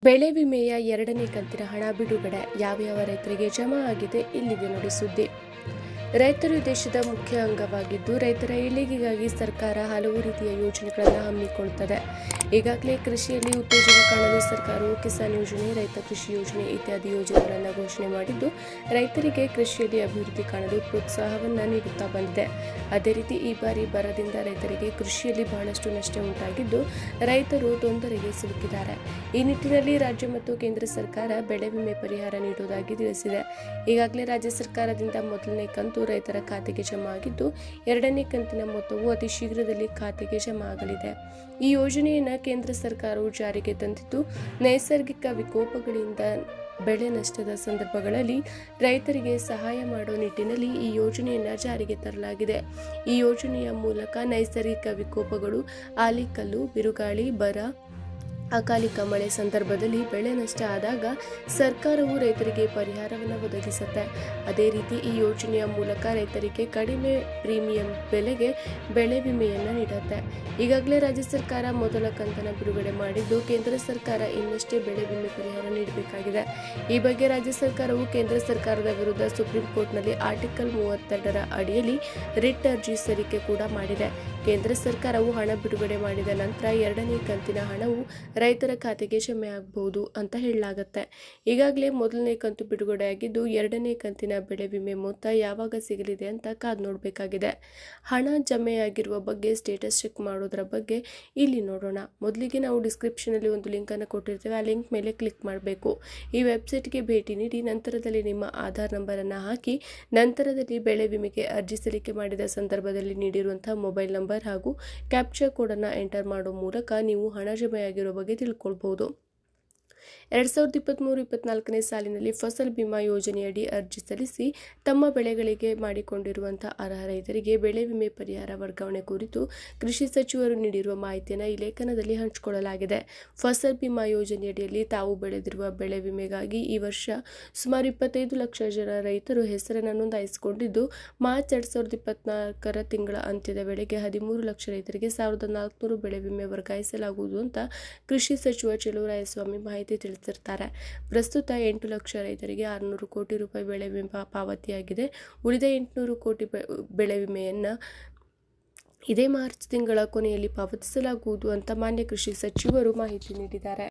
ಬೆಳೆ ವಿಮೆಯ 2ನೇ ಕಂತಿನ ಹಣ ಬಿಡುಗಡೆ ಯಾವ್ಯಾವ ರೈತರಿಗೆ ಜಮಾ ಆಗಿದೆ ಇಲ್ಲಿದೆ ನೋಡಿ ಸುದ್ದಿ. ರೈತರು ದೇಶದ ಮುಖ್ಯ ಅಂಗವಾಗಿದ್ದು ರೈತರ ಏಳಿಗೆಗಾಗಿ ಸರ್ಕಾರ ಹಲವು ರೀತಿಯ ಯೋಜನೆಗಳನ್ನು ಹಮ್ಮಿಕೊಳ್ಳುತ್ತದೆ. ಈಗಾಗಲೇ ಕೃಷಿಯಲ್ಲಿ ಉತ್ತೇಜನ ಕಾಣಲು ಸರ್ಕಾರವು ಕಿಸಾನ್ ಯೋಜನೆ, ರೈತ ಕೃಷಿ ಯೋಜನೆ ಇತ್ಯಾದಿ ಯೋಜನೆಗಳನ್ನು ಘೋಷಣೆ ಮಾಡಿದ್ದು ರೈತರಿಗೆ ಕೃಷಿಯಲ್ಲಿ ಅಭಿವೃದ್ಧಿ ಕಾಣಲು ಪ್ರೋತ್ಸಾಹವನ್ನು ನೀಡುತ್ತಾ ಬಂದಿದೆ. ಅದೇ ರೀತಿ ಈ ಬಾರಿ ಬರದಿಂದ ರೈತರಿಗೆ ಕೃಷಿಯಲ್ಲಿ ಬಹಳಷ್ಟು ನಷ್ಟ ಉಂಟಾಗಿದ್ದು ರೈತರು ತೊಂದರೆಗೆ ಸಿಲುಕಿದ್ದಾರೆ. ಈ ನಿಟ್ಟಿನಲ್ಲಿ ರಾಜ್ಯ ಮತ್ತು ಕೇಂದ್ರ ಸರ್ಕಾರ ಬೆಳೆ ವಿಮೆ ಪರಿಹಾರ ನೀಡುವುದಾಗಿ ತಿಳಿಸಿದೆ. ಈಗಾಗಲೇ ರಾಜ್ಯ ಸರ್ಕಾರದಿಂದ ಮೊದಲನೇ ಕಂತು ರೈತರ ಖಾತೆಗೆ ಜಮಾ ಆಗಿದ್ದು 2ನೇ ಕಂತಿನ ಮೊತ್ತವು ಅತಿ ಶೀಘ್ರದಲ್ಲಿ ಖಾತೆಗೆ ಜಮಾ ಆಗಲಿದೆ. ಈ ಯೋಜನೆಯನ್ನು ಕೇಂದ್ರ ಸರ್ಕಾರವು ಜಾರಿಗೆ ತಂದಿದ್ದು ನೈಸರ್ಗಿಕ ವಿಕೋಪಗಳಿಂದ ಬೆಳೆ ನಷ್ಟದ ಸಂದರ್ಭಗಳಲ್ಲಿ ರೈತರಿಗೆ ಸಹಾಯ ಮಾಡುವ ನಿಟ್ಟಿನಲ್ಲಿ ಈ ಯೋಜನೆಯನ್ನು ಜಾರಿಗೆ ತರಲಾಗಿದೆ. ಈ ಯೋಜನೆಯ ಮೂಲಕ ನೈಸರ್ಗಿಕ ವಿಕೋಪಗಳು, ಆಲಿಕಲ್ಲು, ಬಿರುಗಾಳಿ, ಬರ, ಅಕಾಲಿಕ ಮಳೆ ಸಂದರ್ಭದಲ್ಲಿ ಬೆಳೆ ನಷ್ಟ ಆದಾಗ ಸರ್ಕಾರವು ರೈತರಿಗೆ ಪರಿಹಾರವನ್ನು ಒದಗಿಸುತ್ತೆ. ಅದೇ ರೀತಿ ಈ ಯೋಜನೆಯ ಮೂಲಕ ರೈತರಿಗೆ ಕಡಿಮೆ ಪ್ರೀಮಿಯಂ ಬೆಲೆಗೆ ಬೆಳೆ ವಿಮೆಯನ್ನು ನೀಡುತ್ತೆ. ಈಗಾಗಲೇ ರಾಜ್ಯ ಸರ್ಕಾರ ಮೊದಲ ಕಂತನ್ನು ಬಿಡುಗಡೆ ಮಾಡಿದ್ದು ಕೇಂದ್ರ ಸರ್ಕಾರ ಇನ್ನಷ್ಟೇ ಬೆಳೆ ವಿಮೆ ಪರಿಹಾರ ನೀಡಬೇಕಾಗಿದೆ. ಈ ಬಗ್ಗೆ ರಾಜ್ಯ ಸರ್ಕಾರವು ಕೇಂದ್ರ ಸರ್ಕಾರದ ವಿರುದ್ಧ ಸುಪ್ರೀಂ ಕೋರ್ಟ್ನಲ್ಲಿ ಆರ್ಟಿಕಲ್ 32ರ ಅಡಿಯಲ್ಲಿ ರಿಟ್ ಅರ್ಜಿ ಸಲ್ಲಿಕೆ ಕೂಡ ಮಾಡಿದೆ. ಕೇಂದ್ರ ಸರ್ಕಾರವು ಹಣ ಬಿಡುಗಡೆ ಮಾಡಿದ ನಂತರ 2ನೇ ಕಂತಿನ ಹಣವು ರೈತರ ಖಾತೆಗೆ ಜಮೆ ಆಗಬಹುದು ಅಂತ ಹೇಳಲಾಗುತ್ತೆ. ಈಗಾಗಲೇ ಮೊದಲನೇ ಕಂತು ಬಿಡುಗಡೆಯಾಗಿದ್ದು 2ನೇ ಕಂತಿನ ಬೆಳೆ ವಿಮೆ ಮೊತ್ತ ಯಾವಾಗ ಸಿಗಲಿದೆ ಅಂತ ಕಾದು ನೋಡಬೇಕಾಗಿದೆ. ಹಣ ಜಮೆಯಾಗಿರುವ ಬಗ್ಗೆ ಸ್ಟೇಟಸ್ ಚೆಕ್ ಮಾಡೋದ್ರ ಬಗ್ಗೆ ಇಲ್ಲಿ ನೋಡೋಣ. ಮೊದಲಿಗೆ ನಾವು ಡಿಸ್ಕ್ರಿಪ್ಷನಲ್ಲಿ ಒಂದು ಲಿಂಕನ್ನು ಕೊಟ್ಟಿರ್ತೇವೆ. ಆ ಲಿಂಕ್ ಮೇಲೆ ಕ್ಲಿಕ್ ಮಾಡಬೇಕು. ಈ ವೆಬ್ಸೈಟ್ಗೆ ಭೇಟಿ ನೀಡಿ ನಂತರದಲ್ಲಿ ನಿಮ್ಮ ಆಧಾರ್ ನಂಬರನ್ನು ಹಾಕಿ ನಂತರದಲ್ಲಿ ಬೆಳೆ ವಿಮೆಗೆ ಅರ್ಜಿ ಸಲ್ಲಿಕೆ ಮಾಡಿದ ಸಂದರ್ಭದಲ್ಲಿ ನೀಡಿರುವಂತಹ ಮೊಬೈಲ್ ನಂಬರ್ ಹಾಗೂ ಕ್ಯಾಪ್ಚಾ ಕೋಡನ್ನು ಎಂಟರ್ ಮಾಡುವ ಮೂಲಕ ನೀವು ಹಣ ಜಮೆಯಾಗಿರುವ ಬಗ್ಗೆ ತಿಳ್ಕೊಳ್ಬಹುದು. 2023-24ನೇ ಸಾಲಿನಲ್ಲಿ ಫಸಲ್ ಬಿಮಾ ಯೋಜನೆಯಡಿ ಅರ್ಜಿ ಸಲ್ಲಿಸಿ ತಮ್ಮ ಬೆಳೆಗಳಿಗೆ ಮಾಡಿಕೊಂಡಿರುವಂತಹ ಅರ್ಹ ರೈತರಿಗೆ ಬೆಳೆ ವಿಮೆ ಪರಿಹಾರ ವರ್ಗಾವಣೆ ಕುರಿತು ಕೃಷಿ ಸಚಿವರು ನೀಡಿರುವ ಮಾಹಿತಿಯನ್ನು ಈ ಲೇಖನದಲ್ಲಿ ಹಂಚಿಕೊಳ್ಳಲಾಗಿದೆ. ಫಸಲ್ ಬಿಮಾ ಯೋಜನೆಯಡಿಯಲ್ಲಿ ತಾವು ಬೆಳೆದಿರುವ ಬೆಳೆ ವಿಮೆಗಾಗಿ ಈ ವರ್ಷ ಸುಮಾರು 25 ಲಕ್ಷ ಜನ ರೈತರು ಹೆಸರನ್ನು ನೋಂದಾಯಿಸಿಕೊಂಡಿದ್ದು ಮಾರ್ಚ್ 2024ರ ತಿಂಗಳ ಅಂತ್ಯದ ವೇಳೆಗೆ 13 ಲಕ್ಷ ರೈತರಿಗೆ 1400 ಬೆಳೆ ವಿಮೆ ವರ್ಗಾಯಿಸಲಾಗುವುದು ಅಂತ ಕೃಷಿ ಸಚಿವ ಚೆಲುವರಾಯಸ್ವಾಮಿ ಮಾಹಿತಿ ತಿಳಿಸಿರ್ತಾರೆ. ಪ್ರಸ್ತುತ 8 ಲಕ್ಷ ರೈತರಿಗೆ 600 ಕೋಟಿ ರೂಪಾಯಿ ಬೆಳೆ ವಿಮೆ ಪಾವತಿಯಾಗಿದೆ. ಉಳಿದ 800 ಕೋಟಿ ಬೆಳೆ ವಿಮೆಯನ್ನು ಇದೇ ಮಾರ್ಚ್ ತಿಂಗಳ ಕೊನೆಯಲ್ಲಿ ಪಾವತಿಸಲಾಗುವುದು ಅಂತ ಮಾನ್ಯ ಕೃಷಿ ಸಚಿವರು ಮಾಹಿತಿ ನೀಡಿದ್ದಾರೆ.